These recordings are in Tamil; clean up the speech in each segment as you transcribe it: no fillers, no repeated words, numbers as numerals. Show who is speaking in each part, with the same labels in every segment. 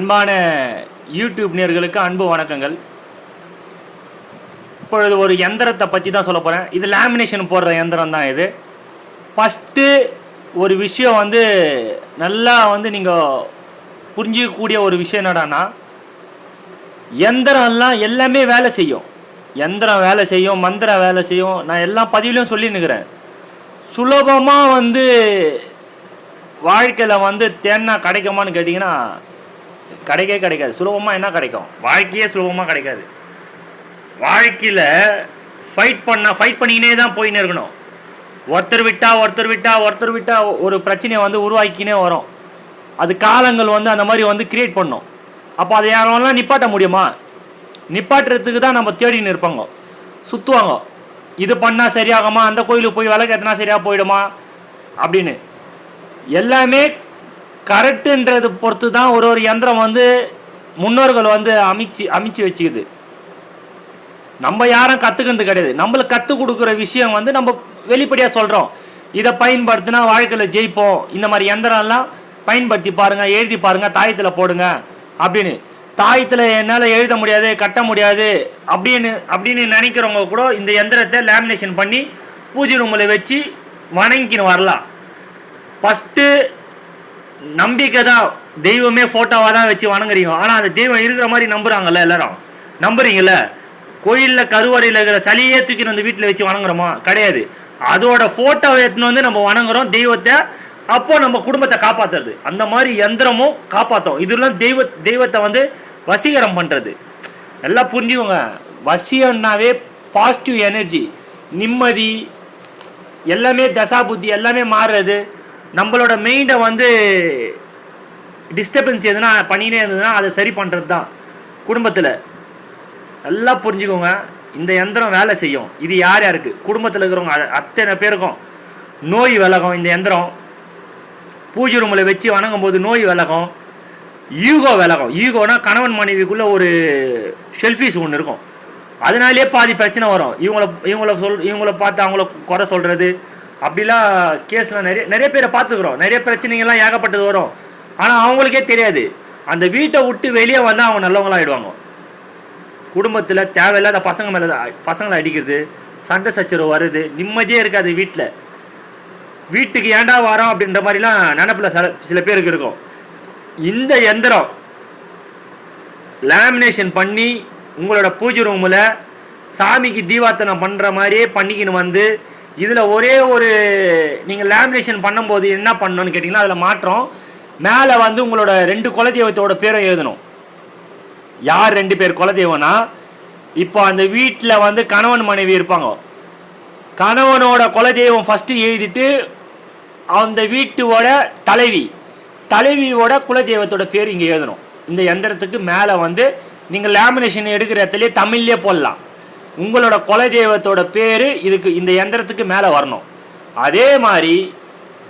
Speaker 1: அன்பான யூடியூப் நேயர்களுக்கு அன்பு வணக்கங்கள். இப்பொழுது ஒரு எந்திரத்தை பற்றி தான் சொல்ல போகிறேன். இது லேமினேஷன் போடுற எந்திரம் தான். இது ஃபஸ்ட்டு ஒரு விஷயம் நல்லா நீங்கள் புரிஞ்சிக்கக்கூடிய ஒரு விஷயம் என்னடான்னா, எந்திரம்லாம் எல்லாமே வேலை செய்யும். எந்திரம் வேலை செய்யும், மந்திரம் வேலை செய்யும். நான் எல்லா பதிவிலையும் சொல்லின்னுக்கிறேன். சுலபமாக வாழ்க்கையில் தேன்னா கிடைக்குமான்னு கேட்டிங்கன்னா கிடைக்காது. சுலபமாக என்ன கிடைக்கும்? வாழ்க்கையே சுலபமாக கிடைக்காது. வாழ்க்கையில் ஃபைட் பண்ணிக்கினே தான் போயின்னு இருக்கணும். ஒருத்தர் விட்டா ஒரு பிரச்சனையை உருவாக்கினே வரும். அது காலங்கள் அந்த மாதிரி கிரியேட் பண்ணும். அப்போ அதை யாரெல்லாம் நிப்பாட்ட முடியுமா? நிப்பாட்டுறதுக்கு தான் நம்ம தேடின்னு இருப்பாங்க, சுற்றுவாங்க. இது பண்ணால் சரியாகுமா, அந்த கோயிலுக்கு போய் விளக்கு எத்தனா சரியாக போயிடுமா அப்படின்னு. எல்லாமே கரெக்டுன்றது பொறுத்து தான் ஒரு யந்திரம் முன்னோர்கள் அமைச்சு வச்சுக்குது. நம்ம யாரும் கற்றுக்கிறது கிடையாது. நம்மளுக்கு கற்றுக் கொடுக்குற விஷயம் நம்ம வெளிப்படையாக சொல்கிறோம். இதை பயன்படுத்தினா வாழ்க்கையில் ஜெயிப்போம், இந்த மாதிரி யந்திரம்லாம் பயன்படுத்தி பாருங்கள், எழுதி பாருங்கள், தாயத்தில் போடுங்க அப்படின்னு. தாயத்தில் என்னால் எழுத முடியாது, கட்ட முடியாது அப்படின்னு நினைக்கிறவங்க கூட இந்த யந்திரத்தை லேமினேஷன் பண்ணி பூஜை ரூமில் வச்சு வணங்கின்னு வரலாம். ஃபஸ்ட்டு நம்பிக்கை தான். தெய்வமே ஃபோட்டோவாக தான் வச்சு வணங்குறீங்க. ஆனால் அந்த தெய்வம் இருக்கிற மாதிரி நம்புகிறாங்கல்ல, எல்லாரும் நம்புறீங்கல்ல. கோயிலில் கருவறையில் இருக்கிற சளியே தூக்கின்னு வீட்டில் வச்சு வணங்குறோமா? கிடையாது. அதோட ஃபோட்டோவை எடுத்துன்னு நம்ம வணங்குறோம் தெய்வத்தை. அப்போது நம்ம குடும்பத்தை காப்பாற்றுறது. அந்த மாதிரி யந்திரமும் காப்பாற்றும். இதெல்லாம் தெய்வத்தை வசீகரம் பண்ணுறது. எல்லாம் புரிஞ்சுக்கோங்க. வசியம்னாவே பாசிட்டிவ் எனர்ஜி, நிம்மதி, எல்லாமே தசா புத்தி எல்லாமே மாறுறது. நம்மளோட மெயினை டிஸ்டர்பன்ஸ் எதுனா பண்ணினே இருந்ததுன்னா அதை சரி பண்ணுறது தான் குடும்பத்தில். நல்லா புரிஞ்சுக்கோங்க. இந்த யந்திரம் வேலை செய்யும். இது யார் யாருக்கு? குடும்பத்தில் இருக்கிறவங்க அத்தனை பேருக்கும் நோய் விலகும். இந்த யந்திரம் பூஜை ரூமில் வச்சு வணங்கும் போது நோய் விலகும், ஈகோ விலகும். ஈகோனா கணவன் மனைவிக்குள்ளே ஒரு ஷெல்ஃபிஷ் ஒன்று இருக்கும். அதனாலே பாதி பிரச்சனை வரும். இவங்கள பார்த்து அவங்கள குறை சொல்கிறது, அப்படிலாம் கேஸ்லாம் நிறைய பேரை பார்த்துக்கிறோம். நிறைய பிரச்சனைகள்லாம் ஏகப்பட்டது வரும். ஆனால் அவங்களுக்கே தெரியாது. அந்த வீட்டை விட்டு வெளியே வந்தால் அவங்க நல்லவங்களாகிடுவாங்க. குடும்பத்தில் தேவையில்லாத பசங்களை அடிக்கிறது, சண்டை சச்சரவு வருது, நிம்மதியே இருக்காது வீட்டில். வீட்டுக்கு ஏண்டா வரோம் அப்படின்ற மாதிரிலாம் நினப்பில் சில பேருக்கு இருக்கும். இந்த யந்திரம் லேமினேஷன் பண்ணி உங்களோட பூஜை ரூமில் சாமிக்கு தீபார்த்தனை பண்ணுற மாதிரியே பண்ணிக்கின்னு இதில் ஒரே ஒரு நீங்கள் லேமினேஷன் பண்ணும்போது என்ன பண்ணணும்னு கேட்டிங்கன்னா, அதில் மாற்றம். மேலே உங்களோட 2 குலதெய்வத்தோட பேரை எழுதணும். யார் 2 பேர் குலதெய்வம்னா, இப்போ அந்த வீட்டில் கணவன் மனைவி இருப்பாங்க. கணவனோட குலதெய்வம் ஃபஸ்ட்டு எழுதிட்டு அந்த வீட்டோட தலைவியோட குலதெய்வத்தோட பேர் இங்கே எழுதணும். இந்த யந்திரத்துக்கு மேலே நீங்கள் லேமினேஷன் எடுக்கிற இடத்துலேயே தமிழ்லேயே போடலாம். உங்களோட குலதெய்வத்தோட பேர் இந்த யந்திரத்துக்கு மேலே வரணும். அதே மாதிரி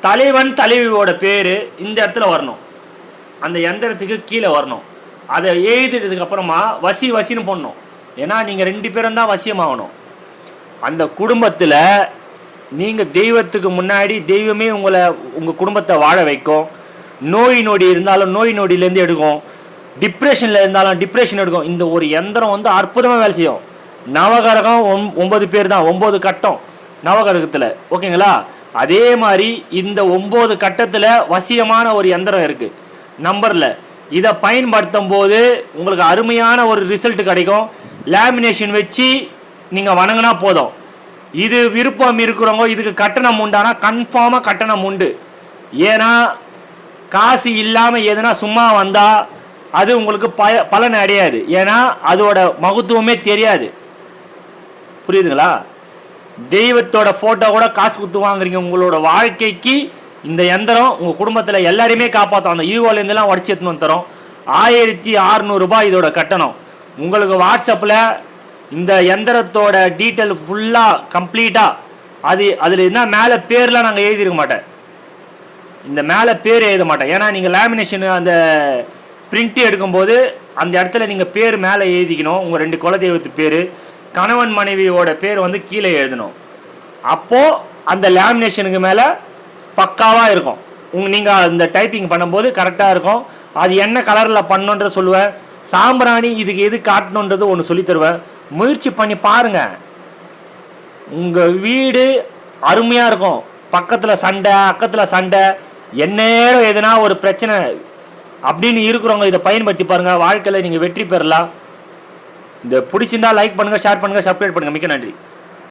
Speaker 1: தலைவியோட பேர் இந்த இடத்துல வரணும், அந்த யந்திரத்துக்கு கீழே வரணும். அதை எழுதிட்டதுக்கு அப்புறமா வசின்னு போடணும். ஏன்னா நீங்கள் 2 பேரும் தான் வசியமாகணும். அந்த குடும்பத்தில் நீங்கள் தெய்வத்துக்கு முன்னாடி தெய்வமே உங்கள் குடும்பத்தை வாழ வைக்கும். நோய் நொடி இருந்தாலும் நோய் நொடியிலேருந்து எடுக்கும். டிப்ரெஷனில் இருந்தாலும் டிப்ரெஷன் எடுக்கும். இந்த ஒரு யந்திரம் அற்புதமாக வேலை செய்யும். நவகரகம் 9 பேர் தான், 9 கட்டம் நவகரகத்தில். ஓகேங்களா? அதே மாதிரி இந்த 9 கட்டத்தில் வசியமான ஒரு யந்திரம் இருக்குது நம்பரில். இதை பயன்படுத்தும் போது உங்களுக்கு அருமையான ஒரு ரிசல்ட் கிடைக்கும். லேமினேஷன் வச்சு நீங்கள் வணங்கினா போதும். இது விருப்பம் இருக்கிறவங்க இதுக்கு கட்டணம் உண்டானா கன்ஃபார்மாக கட்டணம் உண்டு. ஏன்னா காசு இல்லாமல் எதுனா சும்மா வந்தால் அது உங்களுக்கு பலன் அடையாது. ஏன்னா அதோட மகத்துவமே தெரியாது. புரியுதுங்களா? தெய்வத்தோட ஃபோட்டோ கூட காசு கொடுத்து வாங்குறீங்க. உங்களோட வாழ்க்கைக்கு இந்த யந்திரம் உங்கள் குடும்பத்தில் எல்லாரையுமே காப்பாற்றும். அந்த ஈவோலேருந்துலாம் உடச்சி எடுத்துன்னு தரோம். 1600 ரூபாய் இதோட கட்டணம். உங்களுக்கு வாட்ஸ்அப்பில் இந்த யந்திரத்தோட டீட்டெயில் ஃபுல்லாக கம்ப்ளீட்டாக அதில் என்ன மேலே பேர்லாம் நாங்கள் எழுதிருக்க மாட்டேன். இந்த மேலே பேர் எழுத மாட்டேன். ஏன்னா நீங்கள் லேமினேஷன் அந்த பிரிண்ட்டு எடுக்கும்போது அந்த இடத்துல நீங்கள் பேர் மேலே எழுதிக்கணும். உங்கள் 2 குலதெய்வத்து பேர், கணவன் மனைவியோட பேர் கீழே எழுதணும். அப்போது அந்த லேமினேஷனுக்கு மேலே பக்காவாக இருக்கும். நீங்கள் அந்த டைப்பிங் பண்ணும்போது கரெக்டாக இருக்கும். அது என்ன கலரில் பண்ணணுன்ற சொல்லுவேன். சாம்பிராணி இதுக்கு எது காட்டணுன்றது ஒன்று சொல்லி தருவேன். முயற்சி பண்ணி பாருங்கள், உங்கள் வீடு அருமையாக இருக்கும். பக்கத்தில் சண்டை, அக்கத்தில் சண்டை, எந்நேரம் எதுனா ஒரு பிரச்சனை அப்படின்னு இருக்கிறவங்க இதை பயன்படுத்தி பாருங்கள். வாழ்க்கையில் நீங்கள் வெற்றி பெறலாம். இந்த பிடிச்சிருந்தா லைக் பண்ணுங்கள், ஷேர் பண்ணுங்கள், சப்ஸ்கிரைப் பண்ணுங்கள். மிக்க நன்றி.